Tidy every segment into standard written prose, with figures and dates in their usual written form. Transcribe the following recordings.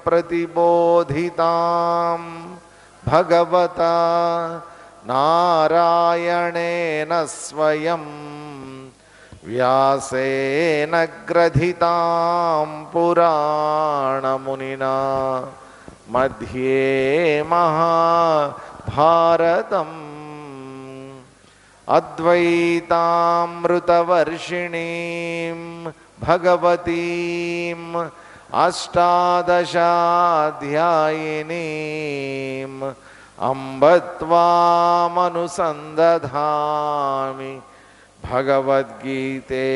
प्रतिबोधितां भगवता नारायणेन स्वयं व्यासेन ग्रथितां पुराणमुनिना मध्ये महाभारतम् अद्वैतामृतवर्षिणीं भगवतीम् अष्टादशाध्यायिनीम् अम्ब त्वामनुसन्दधामि भगवद्गीते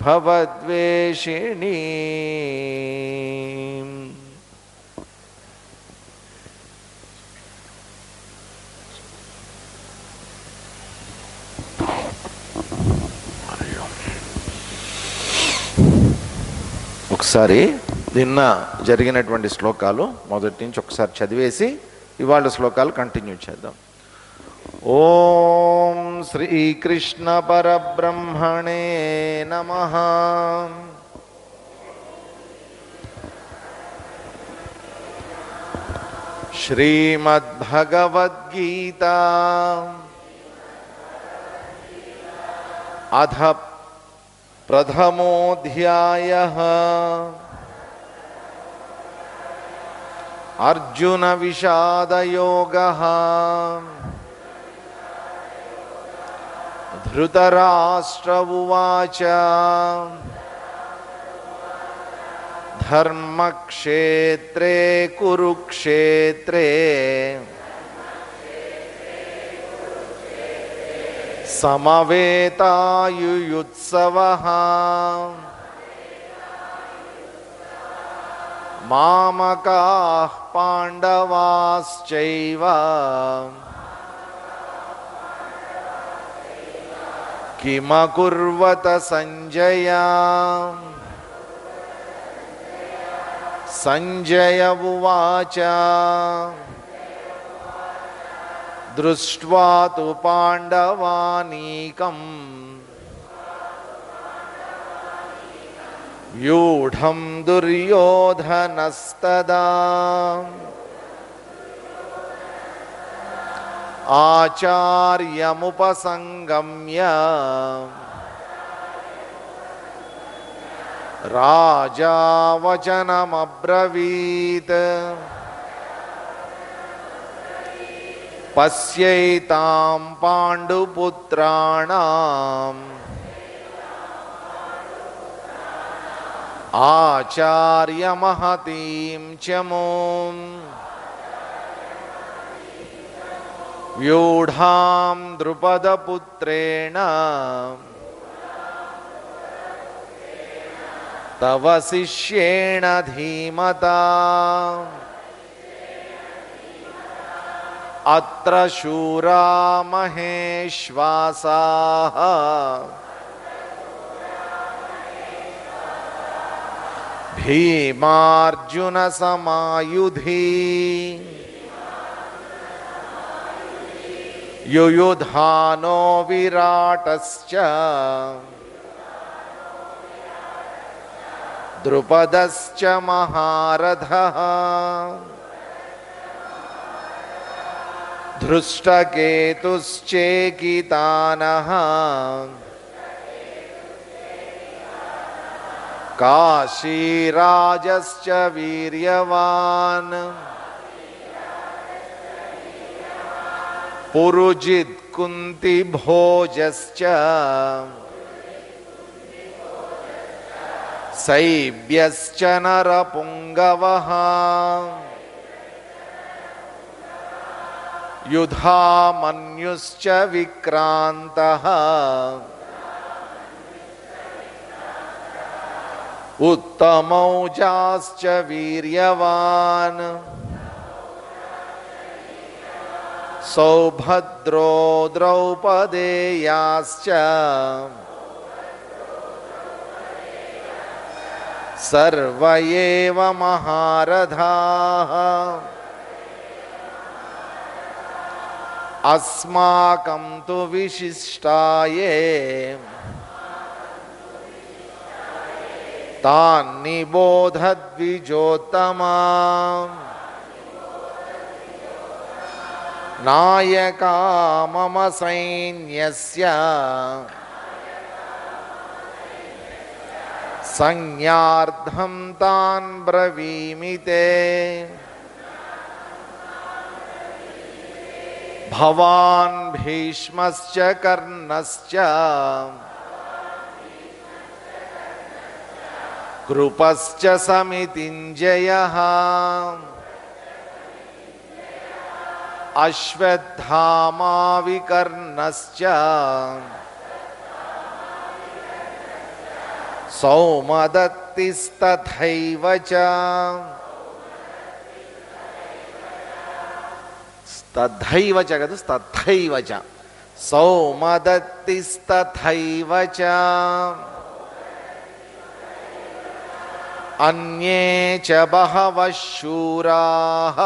भवद्वेषिणी। ఒకసారి నిన్న జరిగినటువంటి శ్లోకాలు మొదటి నుంచి ఒకసారి చదివేసి ఇవాళ శ్లోకాలు కంటిన్యూ చేద్దాం. ఓం శ్రీకృష్ణ పరబ్రహ్మణే నమః. శ్రీమద్భగవద్గీత అథ ప్రథమోऽధ్యాయః. అర్జున విషాదయోగః. ధృతరాష్ట్ర ఉవాచ ధర్మక్షేత్రే కురుక్షేత్రే సమవేతాయుయుత్సవః మామకాః పాండవాశ్చైవ కిమకుర్వత సంజయ. సంజయ ఉవాచ దృష్ట్వా తు పాండవానీకం వ్యూఢం దుర్యోధనస్తదా ఆచార్యముపసంగమ్య రాజా వచనమబ్రవీత్ పశ్యైతాం పాండుపుత్రాణాం ఆచార్యమహతీం చమూం వ్యూఢాం ద్రుపదపుత్రేణ తవ శిష్యేణ ధీమతా అత్ర శూరా మహేశ్వాసాః భీమార్జున సమాయుధి యుయుధానో విరాటశ్చ ద్రుపదశ్చ మహారథః ధృష్టకేతుశ్చేకితానః కాశీరాజశ్చ వీర్యవాన్ పురుజిత్ కుంతిభోజశ్చ శైబ్యశ్చ నరపుంగవః యుధామన్యుశ్చ విక్రాంతః ఉత్తమౌజాశ్చ వీర్యవాన్ సౌభద్రో ద్రౌపదేయాశ్చ సర్వ ఏవ మహారథాః అస్మాకం తు విశిష్టాయే తాన్నిబోధద్విజోత్తమా నాయకా మమ సైన్యస్య సంజ్ఞార్థం తాన్ బ్రవీమి తే భవాన్ భీష్మశ్చ కర్ణశ్చ కృపశ్చ సమితింజయః అశ్వత్థామా వికర్ణశ్చ సౌమదత్తిస్తథైవ చ తథైవ చ కదా తథైవ చ సౌమదత్తిస్తథైవ చ అన్యే చ బహవః శూరాః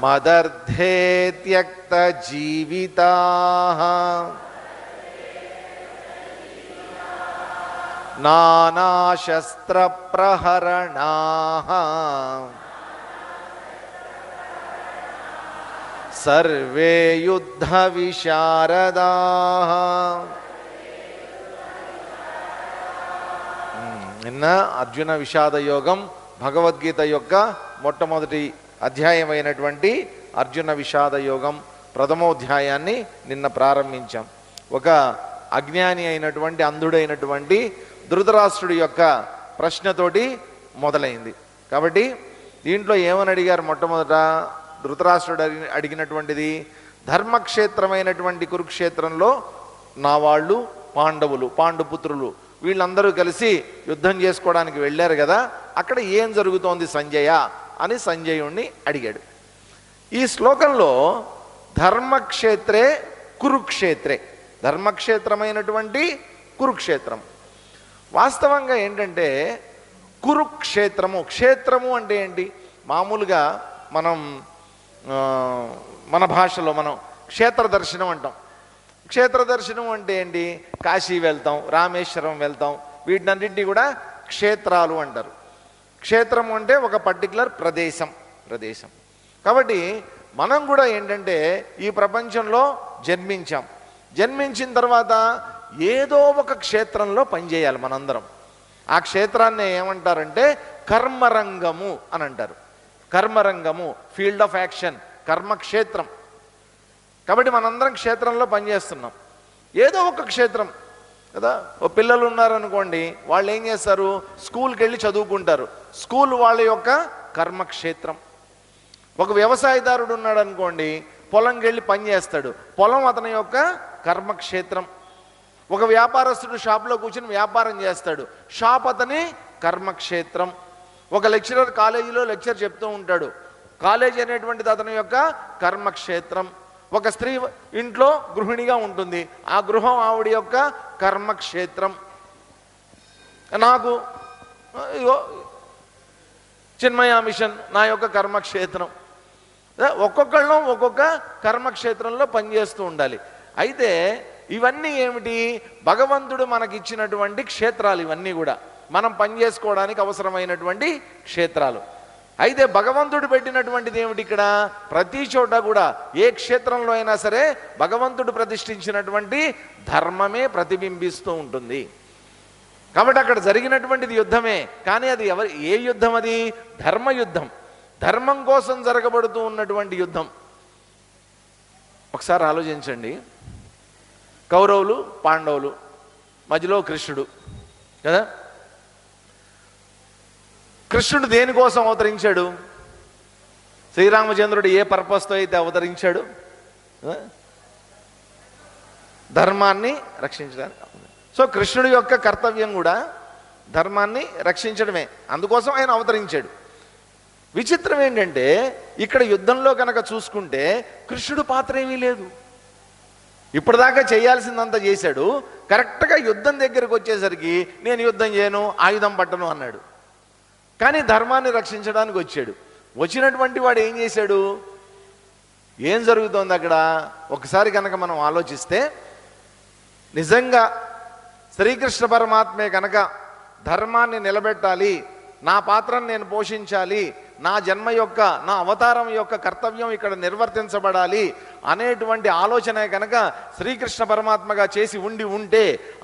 మదర్థే త్యక్తజీవితాః నానాశస్త్రప్రహరణాః సర్వే యుద్ధవిశారదాః. నిన్న అర్జున విషాద యోగం భగవద్గీత యొక్క మొట్టమొదటి అధ్యాయమైనటువంటి అర్జున విషాద యోగం ప్రథమోధ్యాయాన్ని నిన్న ప్రారంభించాం. ఒక అజ్ఞాని అయినటువంటి అంధుడైనటువంటి ధృతరాష్ట్రుడి యొక్క ప్రశ్నతోటి మొదలైంది. కాబట్టి దీంట్లో ఏమని అడిగారు? మొట్టమొదట ధృతరాష్ట్రుడు అడిగినటువంటిది, ధర్మక్షేత్రమైనటువంటి కురుక్షేత్రంలో నా వాళ్ళు పాండవులు, పాండుపుత్రులు వీళ్ళందరూ కలిసి యుద్ధం చేసుకోవడానికి వెళ్ళారు కదా, అక్కడ ఏం జరుగుతోంది సంజయ అని సంజయుణ్ణి అడిగాడు. ఈ శ్లోకంలో ధర్మక్షేత్రే కురుక్షేత్రే, ధర్మక్షేత్రమైనటువంటి కురుక్షేత్రం. వాస్తవంగా ఏంటంటే కురుక్షేత్రము, క్షేత్రము అంటే ఏంటి? మామూలుగా మనం మన భాషలో మనం క్షేత్ర దర్శనం అంటాం. క్షేత్ర దర్శనం అంటే ఏంటి? కాశీ వెళ్తాం, రామేశ్వరం వెళ్తాం, వీటినన్నింటినీ కూడా క్షేత్రాలు అంటారు. క్షేత్రం అంటే ఒక పర్టికులర్ ప్రదేశం. కాబట్టి మనం కూడా ఏంటంటే ఈ ప్రపంచంలో జన్మించాం. జన్మించిన తర్వాత ఏదో ఒక క్షేత్రంలో పనిచేయాలి మనందరం. ఆ క్షేత్రాన్ని ఏమంటారంటే కర్మరంగము అని అంటారు. కర్మరంగము, ఫీల్డ్ ఆఫ్ యాక్షన్, కర్మక్షేత్రం. కాబట్టి మనందరం క్షేత్రంలో పనిచేస్తున్నాం. ఏదో ఒక క్షేత్రం కదా. ఓ పిల్లలు ఉన్నారనుకోండి, వాళ్ళు ఏం చేస్తారు? స్కూల్కి వెళ్ళి చదువుకుంటారు. స్కూల్ వాళ్ళ యొక్క కర్మక్షేత్రం. ఒక వ్యవసాయదారుడు ఉన్నాడు అనుకోండి, పొలంకి వెళ్ళి పని చేస్తాడు, పొలం అతని యొక్క కర్మక్షేత్రం. ఒక వ్యాపారస్తుడు షాప్లో కూర్చొని వ్యాపారం చేస్తాడు, షాప్ అతని కర్మక్షేత్రం. ఒక లెక్చరర్ కాలేజీలో లెక్చర్ చెప్తూ ఉంటాడు, కాలేజీ అనేటువంటిది అతని యొక్క కర్మక్షేత్రం. ఒక స్త్రీ ఇంట్లో గృహిణిగా ఉంటుంది, ఆ గృహం ఆవిడ యొక్క కర్మక్షేత్రం. నాకు చిన్మయ మిషన్ నా యొక్క కర్మక్షేత్రం. ఒక్కొక్కళ్ళం ఒక్కొక్క కర్మక్షేత్రంలో పనిచేస్తూ ఉండాలి. అయితే ఇవన్నీ ఏమిటి? భగవంతుడు మనకిచ్చినటువంటి క్షేత్రాలు. ఇవన్నీ కూడా మనం పనిచేసుకోవడానికి అవసరమైనటువంటి క్షేత్రాలు. అయితే భగవంతుడు పెట్టినటువంటిది ఏమిటి? ఇక్కడ ప్రతి చోట కూడా ఏ క్షేత్రంలో అయినా సరే భగవంతుడు ప్రతిష్ఠించినటువంటి ధర్మమే ప్రతిబింబిస్తూ ఉంటుంది. కాబట్టి అక్కడ జరిగినటువంటిది యుద్ధమే, కానీ అది ఏ యుద్ధం? అది ధర్మయుద్ధం. ధర్మం కోసం జరగబడుతూ ఉన్నటువంటి యుద్ధం. ఒకసారి ఆలోచించండి. కౌరవులు, పాండవులు, మధ్యలో కృష్ణుడు కదా. కృష్ణుడు దేనికోసం అవతరించాడు? శ్రీరామచంద్రుడు ఏ పర్పస్తో అయితే అవతరించాడు, ధర్మాన్ని రక్షించడానికి. సో కృష్ణుడి యొక్క కర్తవ్యం కూడా ధర్మాన్ని రక్షించడమే. అందుకోసం ఆయన అవతరించాడు. విచిత్రం ఏంటంటే ఇక్కడ యుద్ధంలో కనుక చూసుకుంటే కృష్ణుడు పాత్ర ఏమీ లేదు. ఇప్పటిదాకా చేయాల్సిందంతా చేశాడు. కరెక్ట్గా యుద్ధం దగ్గరకు వచ్చేసరికి నేను యుద్ధం చేయను, ఆయుధం పట్టను అన్నాడు. కానీ ధర్మాన్ని రక్షించడానికి వచ్చాడు. వచ్చినటువంటి వాడు ఏం చేశాడు? ఏం జరుగుతోంది అక్కడ? ఒకసారి కనుక మనం ఆలోచిస్తే నిజంగా శ్రీకృష్ణ పరమాత్మే కనుక ధర్మాన్ని నిలబెట్టాలి, నా పాత్రను నేను పోషించాలి, నా జన్మ యొక్క నా అవతారం యొక్క కర్తవ్యం ఇక్కడ నిర్వర్తించబడాలి అనేటువంటి ఆలోచన కనుక శ్రీకృష్ణ పరమాత్మగా చేసి ఉంటే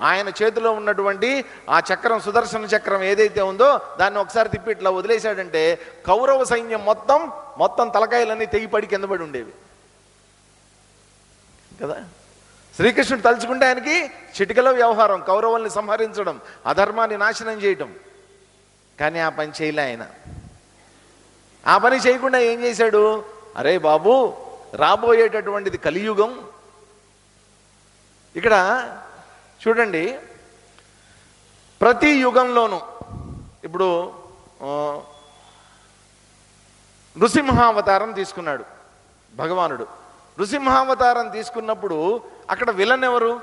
ఆయన చేతిలో ఉన్నటువంటి ఆ చక్రం, సుదర్శన చక్రం ఏదైతే ఉందో దాన్ని ఒకసారి తిప్పి ఇట్లా వదిలేశాడంటే కౌరవ సైన్యం మొత్తం తలకాయలన్నీ తెగిపడి కింద పడి ఉండేవి కదా. శ్రీకృష్ణుడు తలుచుకుంటే ఆయనకి చిటికలో వ్యవహారం, కౌరవుల్ని సంహరించడం, అధర్మాన్ని నాశనం చేయటం. కానీ ఆ పని చేయలే ఆయన. ఆ పని చేయకుండా ఏం చేశాడు? అరే బాబు, రాబోయేటటువంటిది కలియుగం. ఇక్కడ చూడండి, ప్రతి యుగంలోనూ ఇప్పుడు నృసింహావతారం తీసుకున్నాడు భగవానుడు. నృసింహావతారం తీసుకున్నప్పుడు అక్కడ విలన్ ఎవరు?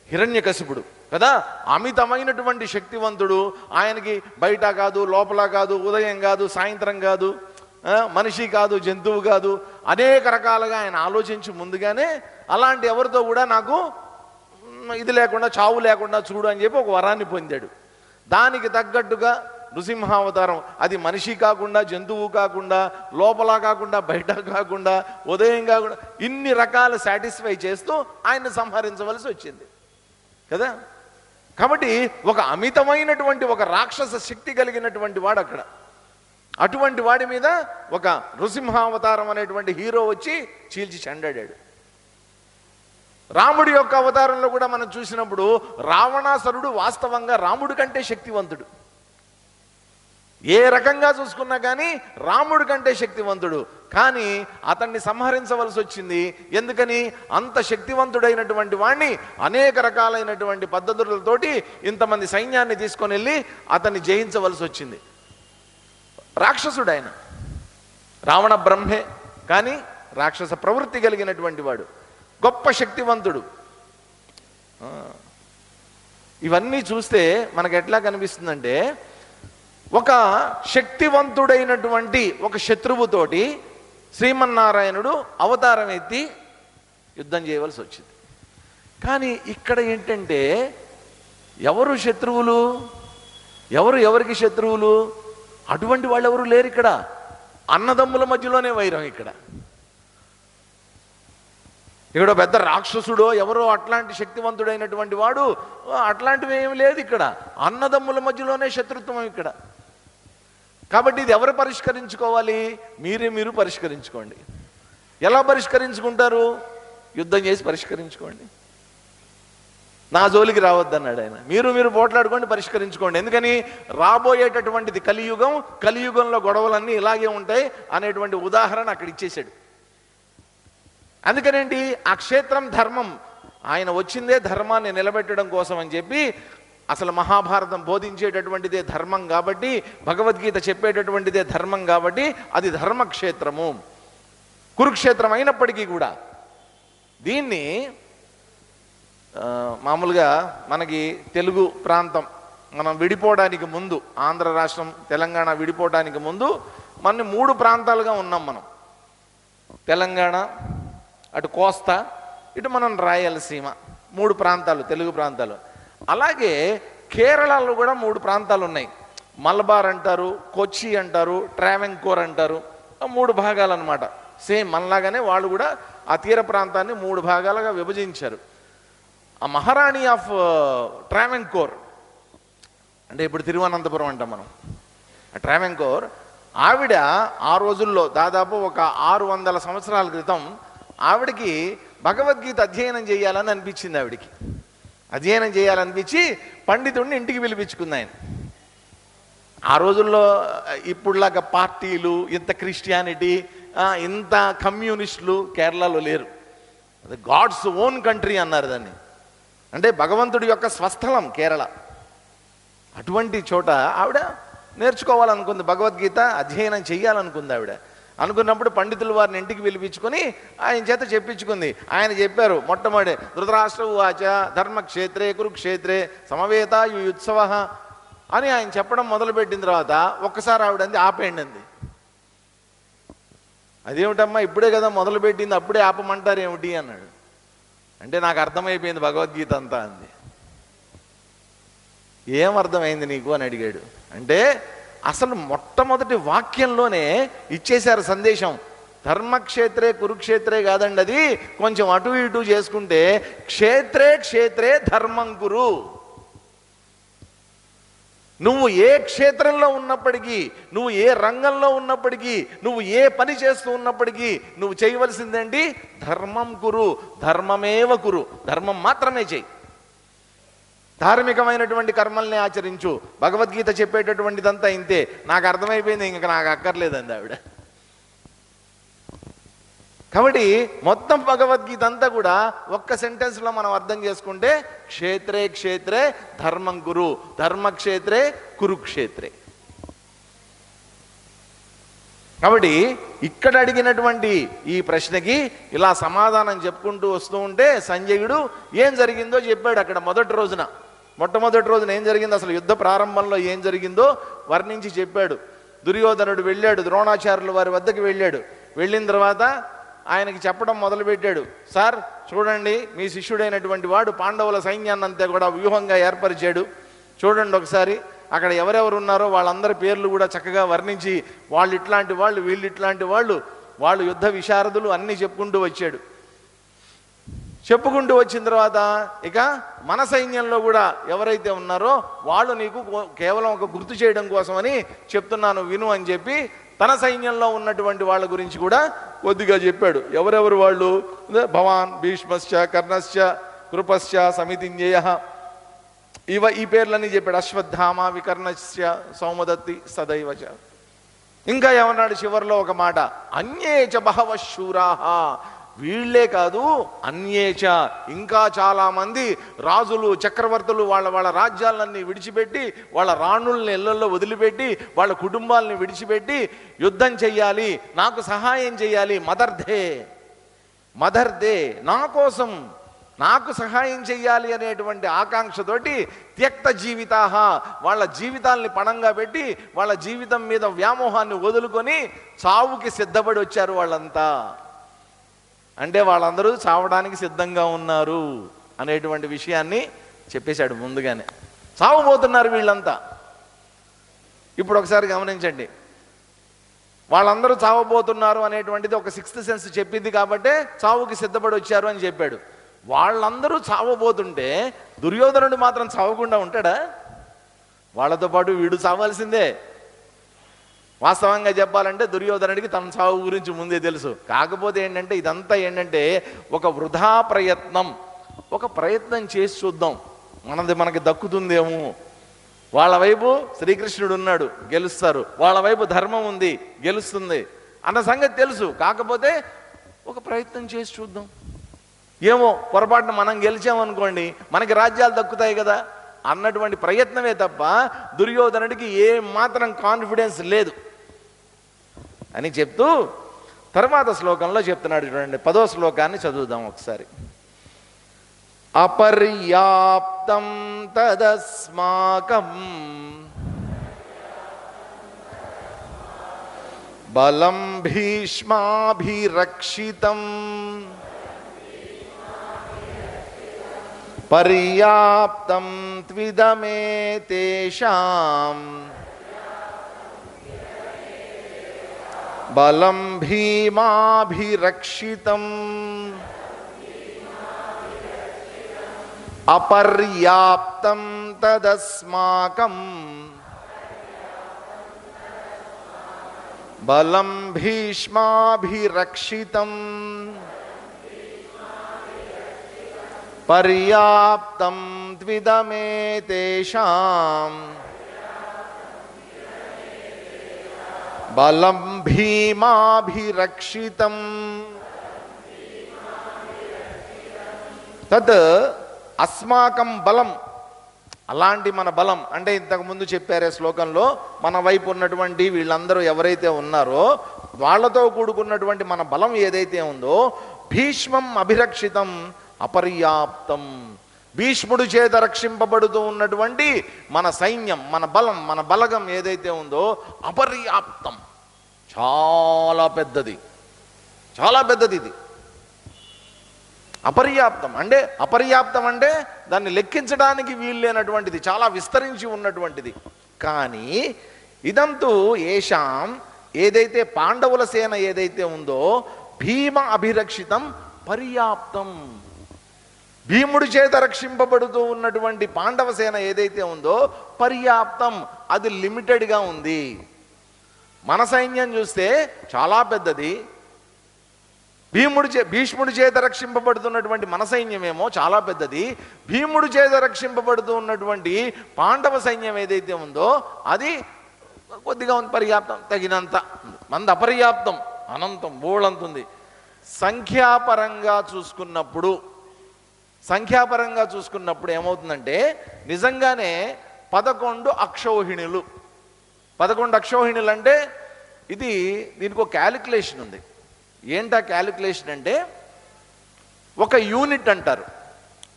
హిరణ్యకశిపుడు కదా. అమితమైనటువంటి శక్తివంతుడు. ఆయనకి బయట కాదు, లోపల కాదు, ఉదయం కాదు, సాయంత్రం కాదు, మనిషి కాదు, జంతువు కాదు, అనేక రకాలుగా ఆయన ఆలోచించి ముందుగానే అలాంటి ఎవరితో కూడా నాకు ఇది లేకుండా, చావు లేకుండా చూడు అని చెప్పి ఒక వరాన్ని పొందాడు. దానికి తగ్గట్టుగా నృసింహావతారం, అది మనిషి కాకుండా, జంతువు కాకుండా, లోపల కాకుండా, బయట కాకుండా, ఉదయం కాకుండా, ఇన్ని రకాలు సాటిస్ఫై చేస్తూ ఆయన్ని సంహరించవలసి వచ్చింది కదా. కాబట్టి ఒక అమితమైనటువంటి ఒక రాక్షస శక్తి కలిగినటువంటి వాడు అక్కడ. అటువంటి వాడి మీద ఒక నృసింహావతారం అనేటువంటి హీరో వచ్చి చీల్చి చెండాడాడు. రాముడి యొక్క అవతారంలో కూడా మనం చూసినప్పుడు రావణాసురుడు వాస్తవంగా రాముడి కంటే శక్తివంతుడు. ఏ రకంగా చూసుకున్నా కానీ రాముడి కంటే శక్తివంతుడు. కానీ అతన్ని సంహరించవలసి వచ్చింది. ఎందుకని? అంత శక్తివంతుడైనటువంటి వాణ్ణి అనేక రకాలైనటువంటి పద్ధతులతోటి ఇంతమంది సైన్యాన్ని తీసుకొని వెళ్ళి అతన్ని జయించవలసి వచ్చింది. రాక్షసుడు ఆయన, రావణ బ్రహ్మే, కానీ రాక్షస ప్రవృత్తి కలిగినటువంటి వాడు, గొప్ప శక్తివంతుడు. ఇవన్నీ చూస్తే మనకు ఎట్లా కనిపిస్తుందంటే, ఒక శక్తివంతుడైనటువంటి ఒక శత్రువుతోటి శ్రీమన్నారాయణుడు అవతారం ఎత్తి యుద్ధం చేయవలసి వచ్చింది. కానీ ఇక్కడ ఏంటంటే, ఎవరు శత్రువులు, ఎవరికి శత్రువులు? అటువంటి వాళ్ళు ఎవరు లేరు ఇక్కడ. అన్నదమ్ముల మధ్యలోనే వైరం. ఇక్కడ పెద్ద రాక్షసుడో ఎవరో అట్లాంటి శక్తివంతుడైనటువంటి వాడు అట్లాంటివి ఏమి లేదు ఇక్కడ. అన్నదమ్ముల మధ్యలోనే శత్రుత్వం ఇక్కడ. కాబట్టి ఇది ఎవరు పరిష్కరించుకోవాలి? మీరు పరిష్కరించుకోండి. ఎలా పరిష్కరించుకుంటారు? యుద్ధం చేసి పరిష్కరించుకోండి. నా జోలికి రావద్దన్నాడు ఆయన. మీరు పోట్లాడుకోండి, పరిష్కరించుకోండి. ఎందుకని? రాబోయేటటువంటిది కలియుగం, కలియుగంలో గొడవలన్నీ ఇలాగే ఉంటాయి అనేటువంటి ఉదాహరణ అక్కడ ఇచ్చేశాడు. అందుకనేంటి? ఆ క్షేత్రం ధర్మం, ఆయన వచ్చిందే ధర్మాన్ని నిలబెట్టడం కోసం అని చెప్పి, అసలు మహాభారతం బోధించేటటువంటిదే ధర్మం కాబట్టి, భగవద్గీత చెప్పేటటువంటిదే ధర్మం కాబట్టి అది ధర్మక్షేత్రము. కురుక్షేత్రం అయినప్పటికీ కూడా దీన్ని మామూలుగా మనకి తెలుగు ప్రాంతం మనం విడిపోవడానికి ముందు, ఆంధ్ర రాష్ట్రం తెలంగాణ విడిపోవడానికి ముందు మన 3 ప్రాంతాలుగా ఉన్నాం మనం. తెలంగాణ, అటు కోస్తా, ఇటు మనం రాయలసీమ, 3 ప్రాంతాలు, తెలుగు ప్రాంతాలు. అలాగే కేరళలో కూడా 3 ప్రాంతాలు ఉన్నాయి. మలబార్ అంటారు, కొచ్చి అంటారు, ట్రావెంకోర్ అంటారు. 3 భాగాలు అనమాట. సేమ్ మనలాగానే వాళ్ళు కూడా ఆ తీర ప్రాంతాన్ని 3 భాగాలుగా విభజించారు. ఆ మహారాణి ఆఫ్ ట్రావెంకోర్ అంటే ఇప్పుడు తిరువనంతపురం అంటాం మనం. ఆ ట్రావెంకోర్ ఆవిడ ఆ రోజుల్లో దాదాపు ఒక 600 సంవత్సరాల క్రితం ఆవిడకి భగవద్గీత అధ్యయనం చేయాలని అనిపించింది. ఆవిడికి అధ్యయనం చేయాలనిపించి పండితుడిని ఇంటికి పిలిపించుకుంది ఆయన. ఆ రోజుల్లో ఇప్పుడులాగా పార్టీలు, ఇంత క్రిస్టియానిటీ, ఇంత కమ్యూనిస్టులు కేరళలో లేరు. అది గాడ్స్ ఓన్ కంట్రీ అన్నారు దాన్ని. అంటే భగవంతుడి యొక్క స్వస్థలం కేరళ. అటువంటి చోట ఆవిడ నేర్చుకోవాలనుకుంది, భగవద్గీత అధ్యయనం చేయాలనుకుంది. ఆవిడ అనుకున్నప్పుడు పండితుల వారిని ఇంటికి పిలిపించుకొని ఆయన చేత చెప్పించుకుంది. ఆయన చెప్పారు మొట్టమొదటి, ధృతరాష్ట్ర ఉవాచ ధర్మక్షేత్రే కురుక్షేత్రే సమవేతాయుత్సవ అని ఆయన చెప్పడం మొదలుపెట్టిన తర్వాత ఒక్కసారి ఆవిడ అంది, ఆపేయండి అంది. అదేమిటమ్మా, ఇప్పుడే కదా మొదలుపెట్టింది, అప్పుడే ఆపమంటారు ఏమిటి అన్నాడు. అంటే నాకు అర్థమైపోయింది భగవద్గీత అంతా అంది. ఏం అర్థమైంది నీకు అని అడిగాడు. అంటే అసలు మొట్టమొదటి వాక్యంలోనే ఇచ్చేశారు సందేశం. ధర్మక్షేత్రే కురుక్షేత్రే కాదండి, అది కొంచెం అటు ఇటు చేసుకుంటే క్షేత్రే క్షేత్రే ధర్మం కురు. నువ్వు ఏ క్షేత్రంలో ఉన్నప్పటికీ, నువ్వు ఏ రంగంలో ఉన్నప్పటికీ, నువ్వు ఏ పని చేస్తూ ఉన్నప్పటికీ నువ్వు చేయవలసిందేంటి? ధర్మం కురు, ధర్మమేవ కురు, ధర్మం మాత్రమే చేయి. ధార్మికమైనటువంటి కర్మల్ని ఆచరించు. భగవద్గీత చెప్పేటటువంటిదంతా ఇంతే. నాకు అర్థమైపోయింది, ఇంకా నాకు అక్కర్లేదండి ఆవిడ. కాబట్టి మొత్తం భగవద్గీత అంతా కూడా ఒక్క సెంటెన్స్లో మనం అర్థం చేసుకుంటే క్షేత్రే క్షేత్రే ధర్మం కురు, ధర్మక్షేత్రే కురుక్షేత్రే. కాబట్టి ఇక్కడ అడిగినటువంటి ఈ ప్రశ్నకి ఇలా సమాధానం చెప్పుకుంటూ వస్తూ ఉంటే సంజయుడు ఏం జరిగిందో చెప్పాడు. అక్కడ మొట్టమొదటి రోజున ఏం జరిగిందో, అసలు యుద్ధ ప్రారంభంలో ఏం జరిగిందో వర్ణించి చెప్పాడు. దుర్యోధనుడు వెళ్ళాడు, ద్రోణాచార్యుల వారి వద్దకు వెళ్ళాడు. వెళ్ళిన తర్వాత ఆయనకి చెప్పడం మొదలుపెట్టాడు. సార్ చూడండి, మీ శిష్యుడైనటువంటి వాడు పాండవుల సైన్యాన్ని అంతా కూడా వ్యూహంగా ఏర్పరిచాడు. చూడండి ఒకసారి అక్కడ ఎవరెవరు ఉన్నారో వాళ్ళందరి పేర్లు కూడా చక్కగా వర్ణించి, వాళ్ళు ఇట్లాంటి వాళ్ళు, వీళ్ళు ఇట్లాంటి వాళ్ళు, వాళ్ళు యుద్ధ విశారదులు అన్నీ చెప్పుకుంటూ వచ్చాడు. చెప్పుకుంటూ వచ్చిన తర్వాత ఇక మన సైన్యంలో కూడా ఎవరైతే ఉన్నారో వాళ్ళు నీకు కేవలం ఒక గుర్తు చేయడం కోసమని చెప్తున్నాను విను అని చెప్పి తన సైన్యంలో ఉన్నటువంటి వాళ్ళ గురించి కూడా కొద్దిగా చెప్పాడు. ఎవరెవరు వాళ్ళు? భవాన్, భీష్మశ్చ, కర్ణశ్చ, కృపశ్చ, సమితింజయ, ఈ పేర్లన్నీ చెప్పాడు. అశ్వత్థామ, వికర్ణశ్చ, సౌమదత్తి, సదైవచ. ఇంకా ఏమన్నాడు చివరిలో ఒక మాట, అన్యేచ బహవ శూరాహ, వీళ్లే కాదు అన్యేచ ఇంకా చాలా మంది రాజులు, చక్రవర్తులు వాళ్ళ రాజ్యాలన్నీ విడిచిపెట్టి, వాళ్ళ రాణుల్ని ఇళ్లలో వదిలిపెట్టి, వాళ్ళ కుటుంబాలని విడిచిపెట్టి యుద్ధం చెయ్యాలి, నాకు సహాయం చెయ్యాలి, మదర్దే నా కోసం నాకు సహాయం చెయ్యాలి అనేటువంటి ఆకాంక్షతోటి త్యక్త జీవితాహ, వాళ్ళ జీవితాల్ని పణంగా పెట్టి వాళ్ళ జీవితం మీద వ్యామోహాన్ని వదులుకొని చావుకి సిద్ధపడి వచ్చారు వాళ్ళంతా. అంటే వాళ్ళందరూ చావడానికి సిద్ధంగా ఉన్నారు అనేటువంటి విషయాన్ని చెప్పేశాడు ముందుగానే. చావబోతున్నారు వీళ్ళంతా. ఇప్పుడు ఒకసారి గమనించండి, వాళ్ళందరూ చావబోతున్నారు అనేటువంటిది ఒక సిక్స్త్ సెన్స్ చెప్పింది కాబట్టే చావుకి సిద్ధపడి వచ్చారు అని చెప్పాడు. వాళ్ళందరూ చావబోతుంటే దుర్యోధనుడు మాత్రం చావకుండా ఉంటాడా? వాళ్ళతో పాటు వీడు చావాల్సిందే. వాస్తవంగా చెప్పాలంటే దుర్యోధనుడికి తన చావు గురించి ముందే తెలుసు. కాకపోతే ఏంటంటే ఇదంతా ఏంటంటే ఒక వృధా ప్రయత్నం, ఒక ప్రయత్నం చేసి చూద్దాం మనకి దక్కుతుందేమో. వాళ్ళ వైపు శ్రీకృష్ణుడు ఉన్నాడు, గెలుస్తారు. వాళ్ళ వైపు ధర్మం ఉంది, గెలుస్తుంది అన్న సంగతి తెలుసు. కాకపోతే ఒక ప్రయత్నం చేసి చూద్దాం, ఏమో పొరపాటున మనం గెలిచామనుకోండి మనకి రాజ్యాలు దక్కుతాయి కదా అన్నటువంటి ప్రయత్నమే తప్ప దుర్యోధనుడికి ఏ మాత్రం కాన్ఫిడెన్స్ లేదు అని చెప్తూ తర్వాత శ్లోకంలో చెప్తున్నాడు. చూడండి, 10వ శ్లోకాన్ని చదువుదాం ఒకసారి. అపర్యాప్తం తదస్మాకం బలం భీష్మాభిరక్షితం పర్యాప్తం త్విదమేతేషాం బలం భీమాభిరక్షితం అపర్యాప్తం తదస్మాకం బలం భీష్మాభిరక్షితం పర్యాప్తం త్విదమేతేషాం బలం భీమాభిరక్షితం. తత్ అస్మాకం బలం, అలాంటి మన బలం అంటే ఇంతకుముందు చెప్పారే శ్లోకంలో, మన వైపు ఉన్నటువంటి వీళ్ళందరూ ఎవరైతే ఉన్నారో వాళ్ళతో కూడుకున్నటువంటి మన బలం ఏదైతే ఉందో భీష్మం అభిరక్షితం అపర్యాప్తం, భీష్ముడు చేత రక్షింపబడుతూ ఉన్నటువంటి మన సైన్యం, మన బలం, మన బలగం ఏదైతే ఉందో అపర్యాప్తం, చాలా పెద్దది, చాలా పెద్దది. ఇది అపర్యాప్తం అంటే అపర్యాప్తం అంటే దాన్ని లెక్కించడానికి వీలు లేనటువంటిది, చాలా విస్తరించి ఉన్నటువంటిది. కానీ ఇదంతు ఏషాం, ఏదైతే పాండవుల సేన ఏదైతే ఉందో భీమ అభిరక్షితం పర్యాప్తం, భీముడి చేత రక్షింపబడుతూ ఉన్నటువంటి పాండవ సేన ఏదైతే ఉందో పర్యాప్తం, అది లిమిటెడ్గా ఉంది. మన సైన్యం చూస్తే చాలా పెద్దది, భీష్ముడి చేత రక్షింపబడుతున్నటువంటి మన సైన్యమేమో చాలా పెద్దది, భీముడి చేత రక్షింపబడుతూ ఉన్నటువంటి పాండవ సైన్యం ఏదైతే ఉందో అది కొద్దిగా ఉంది, పర్యాప్తం, తగినంత. మంది అపర్యాప్తం, అనంతం, బోళంతుంది. సంఖ్యాపరంగా చూసుకున్నప్పుడు ఏమవుతుందంటే నిజంగానే 11 అక్షౌహిణులు. 11 అక్షౌహిణులు అంటే దీనికి ఒక క్యాలిక్యులేషన్ ఉంది. ఏంటా క్యాలిక్యులేషన్ అంటే ఒక యూనిట్ అంటారు.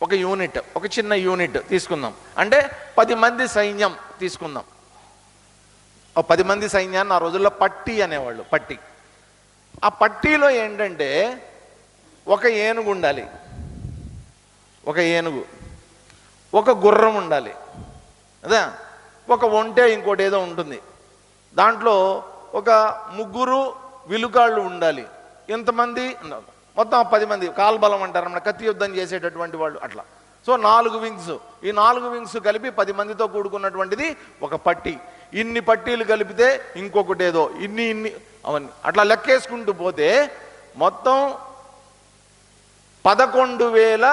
ఒక యూనిట్, ఒక చిన్న యూనిట్ తీసుకుందాం. అంటే 10 మంది సైన్యం తీసుకుందాం. 10 మంది సైన్యాన్ని ఆ రోజుల్లో పట్టి అనేవాళ్ళు. పట్టి, ఆ పట్టీలో ఏంటంటే ఒక ఏనుగు ఉండాలి, ఒక ఏనుగు, ఒక గుర్రం ఉండాలి, అదే ఒక ఒంటె, ఇంకోటి ఏదో ఉంటుంది. దాంట్లో ఒక 3 విలుకాళ్ళు ఉండాలి. ఇంతమంది మొత్తం 10 మంది కాల్బలం అంటారు మన కత్తి యుద్ధం చేసేటటువంటి వాళ్ళు. అట్లా సో 4 వింగ్స్, ఈ 4 వింగ్స్ కలిపి 10 మందితో కూడుకున్నటువంటిది ఒక పట్టి. ఇన్ని పట్టీలు కలిపితే ఇంకొకటి ఏదో ఇన్ని అవన్నీ అట్లా లెక్కేసుకుంటూ పోతే మొత్తం 11,000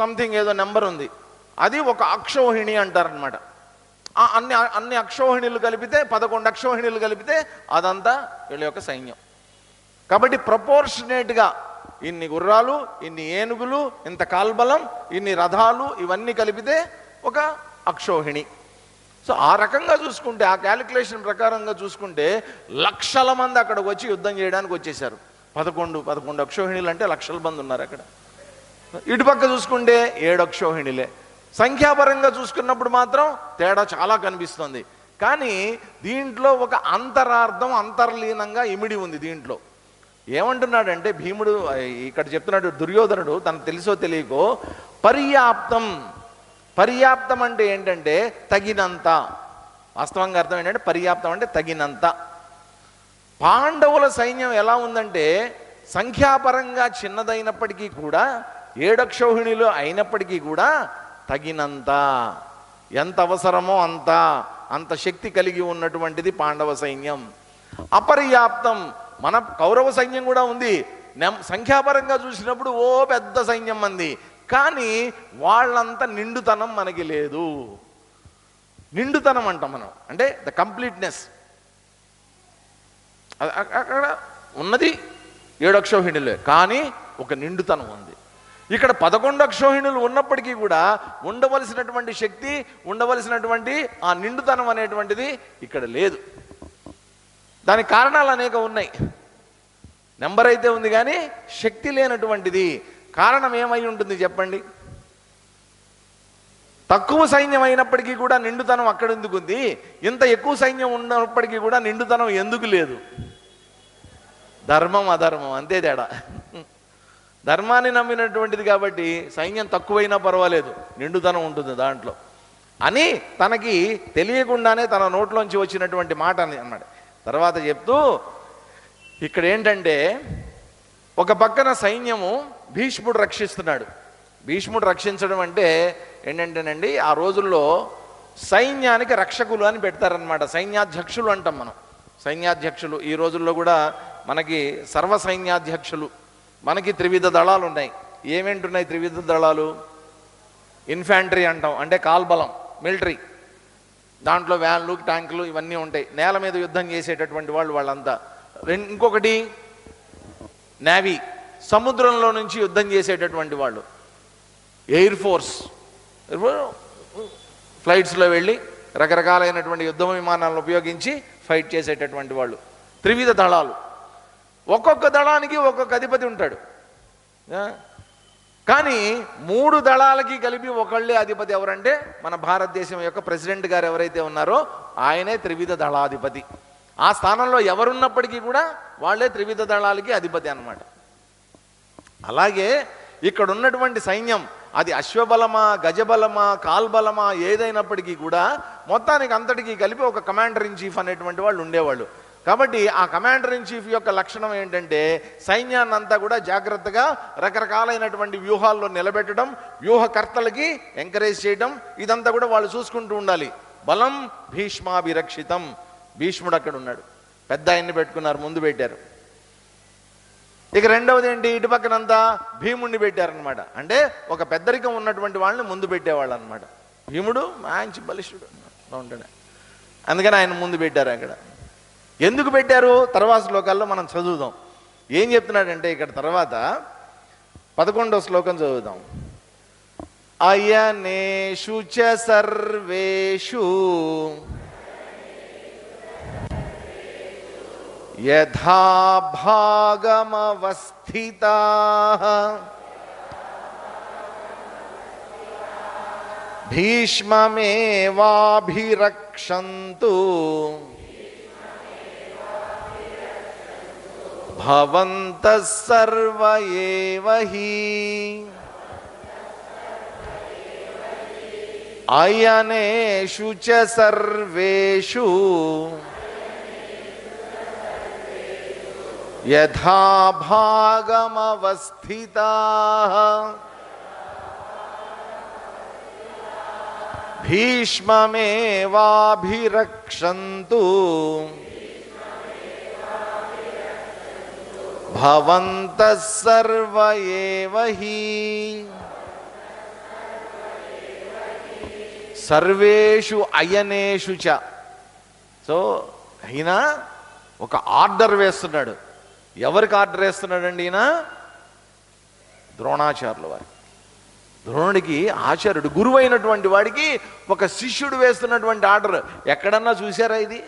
సంథింగ్ ఏదో నెంబర్ ఉంది. అది ఒక అక్షౌహిణి అంటారనమాట. అన్ని అక్షౌహిణులు కలిపితే 11 అక్షౌహిణులు కలిపితే అదంతా వీళ్ళ యొక్క సైన్యం. కాబట్టి ప్రపోర్షనేట్గా ఇన్ని గుర్రాలు, ఇన్ని ఏనుగులు, ఇంత కాల్బలం, ఇన్ని రథాలు, ఇవన్నీ కలిపితే ఒక అక్షౌహిణి. సో ఆ రకంగా చూసుకుంటే, ఆ క్యాలిక్యులేషన్ ప్రకారంగా చూసుకుంటే లక్షల మంది అక్కడికి వచ్చి యుద్ధం చేయడానికి వచ్చేసారు. 11 అక్షౌహిణులు అంటే లక్షల మంది ఉన్నారు అక్కడ. ఇటుపక్క చూసుకుంటే 7 అక్షౌహిణులే. సంఖ్యాపరంగా చూసుకున్నప్పుడు మాత్రం తేడా చాలా కనిపిస్తుంది. కానీ దీంట్లో ఒక అంతరార్థం అంతర్లీనంగా ఇమిడి ఉంది. దీంట్లో ఏమంటున్నాడంటే భీముడు ఇక్కడ చెప్తున్నాడు, దుర్యోధనుడు తనకు తెలుసో తెలియకో పర్యాప్తం. పర్యాప్తం అంటే ఏంటంటే తగినంత. వాస్తవంగా అర్థం ఏంటంటే పర్యాప్తం అంటే తగినంత. పాండవుల సైన్యం ఎలా ఉందంటే సంఖ్యాపరంగా చిన్నదైనప్పటికీ కూడా, 7 అక్షౌహిణులు అయినప్పటికీ కూడా తగినంత, ఎంత అవసరమో అంత శక్తి కలిగి ఉన్నటువంటిది పాండవ సైన్యం. అపర్యాప్తం, మన కౌరవ సైన్యం కూడా ఉంది. సంఖ్యాపరంగా చూసినప్పుడు పెద్ద సైన్యం మంది, కానీ వాళ్ళంతా నిండుతనం మనకి లేదు. నిండుతనం అంటాం మనం, అంటే ద కంప్లీట్నెస్. అక్కడ ఉన్నది 7 అక్షౌహిణులే, కానీ ఒక నిండుతనం ఉంది. ఇక్కడ 11 అక్షౌహిణులు ఉన్నప్పటికీ కూడా ఉండవలసినటువంటి శక్తి, ఉండవలసినటువంటి ఆ నిండుతనం అనేటువంటిది ఇక్కడ లేదు. దానికి కారణాలు అనేక ఉన్నాయి. నెంబర్ అయితే ఉంది కానీ శక్తి లేనటువంటిది. కారణం ఏమై ఉంటుంది చెప్పండి? తక్కువ సైన్యం అయినప్పటికీ కూడా నిండుతనం అక్కడ ఎందుకు ఉంది? ఇంత ఎక్కువ సైన్యం ఉన్నప్పటికీ కూడా నిండుతనం ఎందుకు లేదు? ధర్మం అధర్మం, అంతే తేడా. ధర్మాన్ని నమ్మినటువంటిది కాబట్టి సైన్యం తక్కువైనా పర్వాలేదు, నిండుతనం ఉంటుంది దాంట్లో అని తనకి తెలియకుండానే తన నోట్లోంచి వచ్చినటువంటి మాట అన్నమాట. తర్వాత చెప్తూ ఇక్కడ ఏంటంటే ఒక పక్కన సైన్యము భీష్ముడు రక్షిస్తున్నాడు. భీష్ముడు రక్షించడం అంటే ఏంటంటేనండి, ఆ రోజుల్లో సైన్యానికి రక్షకులు అని పెడతారనమాట. సైన్యాధ్యక్షులు అంటాం మనం, సైన్యాధ్యక్షులు. ఈ రోజుల్లో కూడా మనకి సర్వ సైన్యాధ్యక్షులు. మనకి త్రివిధ దళాలు ఉన్నాయి. ఏమేంటున్నాయి త్రివిధ దళాలు? ఇన్ఫాంట్రీ అంటాం, అంటే కాల్బలం, మిలిటరీ. దాంట్లో వ్యాన్లు, ట్యాంకులు ఇవన్నీ ఉంటాయి. నేల మీద యుద్ధం చేసేటటువంటి వాళ్ళంతా. ఇంకొకటి నేవీ, సముద్రంలో నుంచి యుద్ధం చేసేటటువంటి వాళ్ళు. ఎయిర్ ఫోర్స్, ఫ్లైట్స్లో వెళ్ళి రకరకాలైనటువంటి యుద్ధ విమానాలను ఉపయోగించి ఫైట్ చేసేటటువంటి వాళ్ళు. త్రివిధ దళాలు. ఒక్కొక్క దళానికి ఒక్కొక్క అధిపతి ఉంటాడు. కానీ 3 దళాలకి కలిపి ఒకళ్ళే అధిపతి. ఎవరంటే మన భారతదేశం యొక్క ప్రెసిడెంట్ గారు ఎవరైతే ఉన్నారో ఆయనే త్రివిధ దళాధిపతి. ఆ స్థానంలో ఎవరున్నప్పటికీ కూడా వాళ్ళే త్రివిధ దళాలకి అధిపతి అన్నమాట. అలాగే ఇక్కడ ఉన్నటువంటి సైన్యం అది అశ్వబలమా, గజబలమా, కాల్బలమా ఏదైనప్పటికీ కూడా మొత్తానికి అంతటికీ కలిపి ఒక కమాండర్ ఇన్ చీఫ్ అనేటువంటి వాళ్ళు ఉండేవాళ్ళు. కాబట్టి ఆ కమాండర్ ఇన్ చీఫ్ యొక్క లక్షణం ఏంటంటే సైన్యాన్ని అంతా కూడా జాగ్రత్తగా రకరకాలైనటువంటి వ్యూహాల్లో నిలబెట్టడం, వ్యూహకర్తలకి ఎంకరేజ్ చేయడం, ఇదంతా కూడా వాళ్ళు చూసుకుంటూ ఉండాలి. బలం భీష్మాభిరక్షితం. భీష్ముడు అక్కడ ఉన్నాడు, పెద్ద ఆయన్ని పెట్టుకున్నారు, ముందు పెట్టారు. ఇక రెండవది ఏంటి, ఇటు పక్కనంతా భీముడిని పెట్టారనమాట. అంటే ఒక పెద్దరికం ఉన్నటువంటి వాళ్ళని ముందు పెట్టేవాళ్ళు అనమాట. భీముడు మంచి బలిష్ఠుడు ఉంటాడు, అందుకని ఆయన ముందు పెట్టారు. అక్కడ ఎందుకు పెట్టారు తర్వాత శ్లోకాల్లో మనం చదువుదాం. ఏం చెప్తున్నాడంటే ఇక్కడ తర్వాత 11వ శ్లోకం చదువుదాం. అయనేషు చ సర్వేషు యథా భాగమవస్థితాః భీష్మమేవాభిరక్షन्तు భవంతః సర్వ ఏవ హి. అయనేషు చ సర్వేషు యథా భాగమవస్థితాః భీష్మమేవాభిరక్షन्तు భవంతః సర్వ ఏవ హి. సర్వేషు అయనేషు చ. సో ఈయన ఒక ఆర్డర్ వేస్తున్నాడు. ఎవరికి ఆర్డర్ వేస్తున్నాడండి ఈయన? ద్రోణాచార్యుల వారి. ద్రోణుడికి ఆచార్యుడు, గురువు అయినటువంటి వాడికి ఒక శిష్యుడు వేస్తున్నటువంటి ఆర్డర్ ఎక్కడన్నా చూసారా ఇది?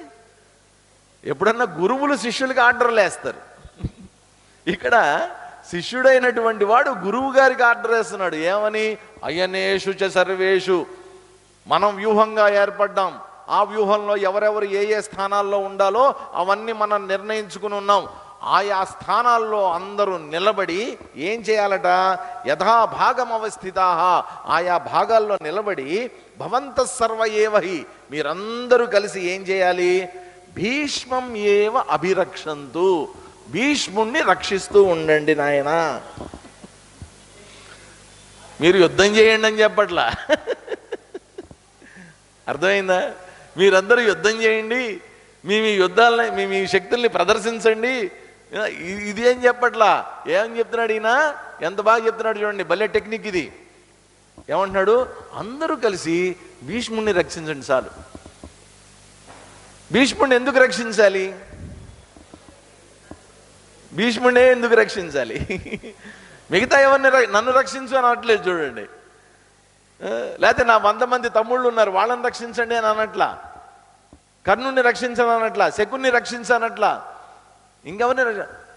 ఎప్పుడన్నా గురువులు శిష్యులకి ఆర్డర్లు వేస్తారు. ఇక్కడ శిష్యుడైనటువంటి వాడు గురువు గారికి ఆర్డర్ వేస్తున్నాడు. ఏమని? అయనేషు చ సర్వేషు. మనం వ్యూహంగా ఏర్పడ్డాం, ఆ వ్యూహంలో ఎవరెవరు ఏ ఏ స్థానాల్లో ఉండాలో అవన్నీ మనం నిర్ణయించుకుని ఉన్నాం. ఆయా స్థానాల్లో అందరూ నిలబడి ఏం చేయాలట? యథా భాగమవస్థితాః, ఆయా భాగాల్లో నిలబడి భవంతః సర్వ ఏవ హి, మీరందరూ కలిసి ఏం చేయాలి? భీష్మం ఏవ అభిరక్షంతు, భీష్ముణ్ణి రక్షిస్తూ ఉండండి నాయనా. మీరు యుద్ధం చేయండి అని చెప్పట్లా, అర్థమైందా? మీరందరూ యుద్ధం చేయండి, మీ యుద్ధాలని, మీ శక్తుల్ని ప్రదర్శించండి, ఇది ఏం చెప్పట్లా. ఏమని చెప్తున్నాడు ఈయన? ఎంత బాగా చెప్తున్నాడు చూడండి, భలే టెక్నిక్ ఇది. ఏమంటున్నాడు? అందరూ కలిసి భీష్ముణ్ణి రక్షించండి చాలు. భీష్ముణ్ణి ఎందుకు రక్షించాలి? భీష్ముడే ఎందుకు రక్షించాలి? మిగతా ఎవరిని నన్ను రక్షించు అని అనట్లేదు చూడండి. లేకపోతే నా 100 మంది తమ్ముళ్ళు ఉన్నారు వాళ్ళని రక్షించండి అని అనట్లా, కర్ణుని రక్షించని అనట్లా, శకుని రక్షించనట్లా, ఇంకెవరిని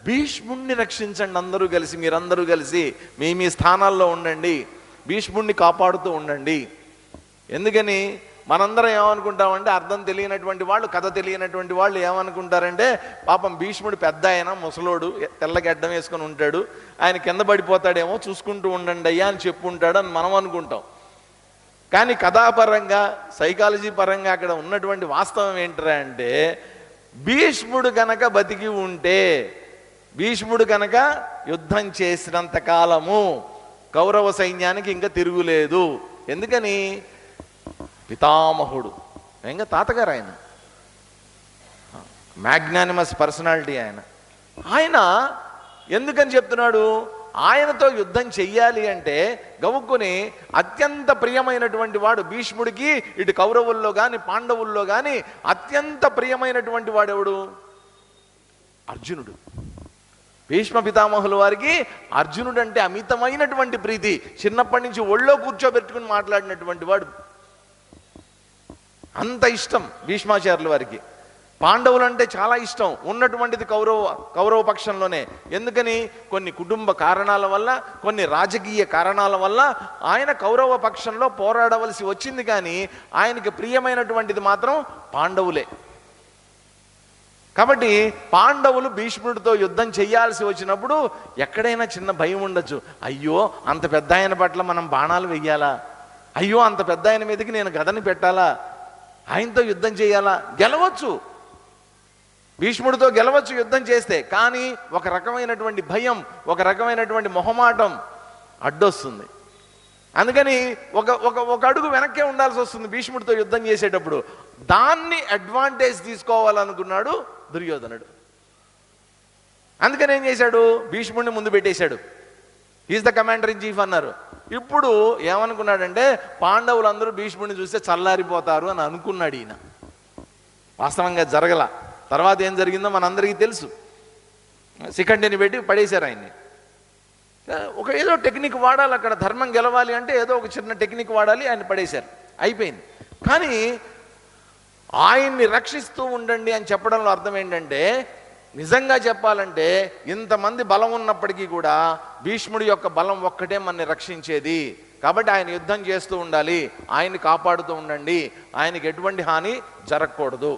భీష్ముణ్ణి రక్షించండి. అందరూ కలిసి, మీరందరూ కలిసి మీ స్థానాల్లో ఉండండి, భీష్ముణ్ణి కాపాడుతూ ఉండండి. ఎందుకని మనందరం ఏమనుకుంటామంటే, అర్థం తెలియనటువంటి వాళ్ళు, కథ తెలియనటువంటి వాళ్ళు ఏమనుకుంటారంటే, పాపం భీష్ముడు పెద్ద ఆయన, ముసలోడు, తెల్లకి అడ్డం వేసుకొని ఉంటాడు, ఆయన కింద పడిపోతాడేమో చూసుకుంటూ ఉండండి అయ్యా అని చెప్పుంటాడు అని మనం అనుకుంటాం. కానీ కథాపరంగా, సైకాలజీ పరంగా అక్కడ ఉన్నటువంటి వాస్తవం ఏంటరా అంటే, భీష్ముడు కనుక బతికి ఉంటే, భీష్ముడు కనుక యుద్ధం చేసినంత కాలము కౌరవ సైన్యానికి ఇంకా తిరుగులేదు. ఎందుకని? పితామహుడు, ఇంకా తాతగారు ఆయన, మ్యాగ్నానిమస్ పర్సనాలిటీ ఆయన. ఆయన ఎందుకని చెప్తున్నాడు? ఆయనతో యుద్ధం చెయ్యాలి అంటే గవుక్కుని అత్యంత ప్రియమైనటువంటి వాడు భీష్ముడికి, ఇటు కౌరవుల్లో కానీ పాండవుల్లో కానీ అత్యంత ప్రియమైనటువంటి వాడెవడు? అర్జునుడు. భీష్మ పితామహుల వారికి అర్జునుడు అంటే అమితమైనటువంటి ప్రీతి. చిన్నప్పటి నుంచి ఒళ్ళో కూర్చోబెట్టుకుని మాట్లాడినటువంటి వాడు, అంత ఇష్టం భీష్మాచార్యుల వారికి. పాండవులంటే చాలా ఇష్టం ఉన్నటువంటిది కౌరవ పక్షంలోనే. ఎందుకని? కొన్ని కుటుంబ కారణాల వల్ల, కొన్ని రాజకీయ కారణాల వల్ల ఆయన కౌరవ పక్షంలో పోరాడవలసి వచ్చింది. కానీ ఆయనకి ప్రియమైనటువంటిది మాత్రం పాండవులే. కాబట్టి పాండవులు భీష్ముడితో యుద్ధం చేయాల్సి వచ్చినప్పుడు ఎక్కడైనా చిన్న భయం ఉండొచ్చు. అయ్యో అంత పెద్ద ఆయన పట్ల మనం బాణాలు వెయ్యాలా, అయ్యో అంత పెద్ద ఆయన మీదకి నేను గదని పెట్టాలా, ఆయనతో యుద్ధం చేయాలా. గెలవచ్చు, భీష్ముడితో గెలవచ్చు యుద్ధం చేస్తే, కానీ ఒక రకమైనటువంటి భయం, ఒక రకమైనటువంటి మొహమాటం అడ్డొస్తుంది. అందుకని ఒక ఒక ఒక అడుగు వెనక్కే ఉండాల్సి వస్తుంది భీష్ముడితో యుద్ధం చేసేటప్పుడు. దాన్ని అడ్వాంటేజ్ తీసుకోవాలనుకున్నాడు దుర్యోధనుడు. అందుకని ఏం చేశాడు, భీష్ముడిని ముందు పెట్టేశాడు. Is the commander in chief అన్నారు. ఇప్పుడు ఏమనుకున్నాడంటే పాండవులందరూ భీష్ముడిని చూస్తే చల్లారిపోతారు అని అనుకున్నాడు ఈయన. వాస్తవంగా జరగల. తర్వాత ఏం జరిగిందో మనందరికీ తెలుసు. శిఖండిని పెట్టి పడేశారు ఆయన్ని. ఒక ఏదో టెక్నిక్ వాడాలి, అక్కడ ధర్మం గెలవాలి అంటే ఏదో ఒక చిన్న టెక్నిక్ వాడాలి, ఆయన పడేశారు, అయిపోయింది. కానీ ఆయన్ని రక్షిస్తూ ఉండండి అని చెప్పడంలో అర్థం ఏంటంటే, నిజంగా చెప్పాలంటే ఇంతమంది బలం ఉన్నప్పటికీ కూడా భీష్ముడి యొక్క బలం ఒక్కటే మనని రక్షించేది. కాబట్టి ఆయన యుద్ధం చేస్తూ ఉండాలి, ఆయన్ని కాపాడుతూ ఉండండి, ఆయనకి ఎటువంటి హాని జరగకూడదు.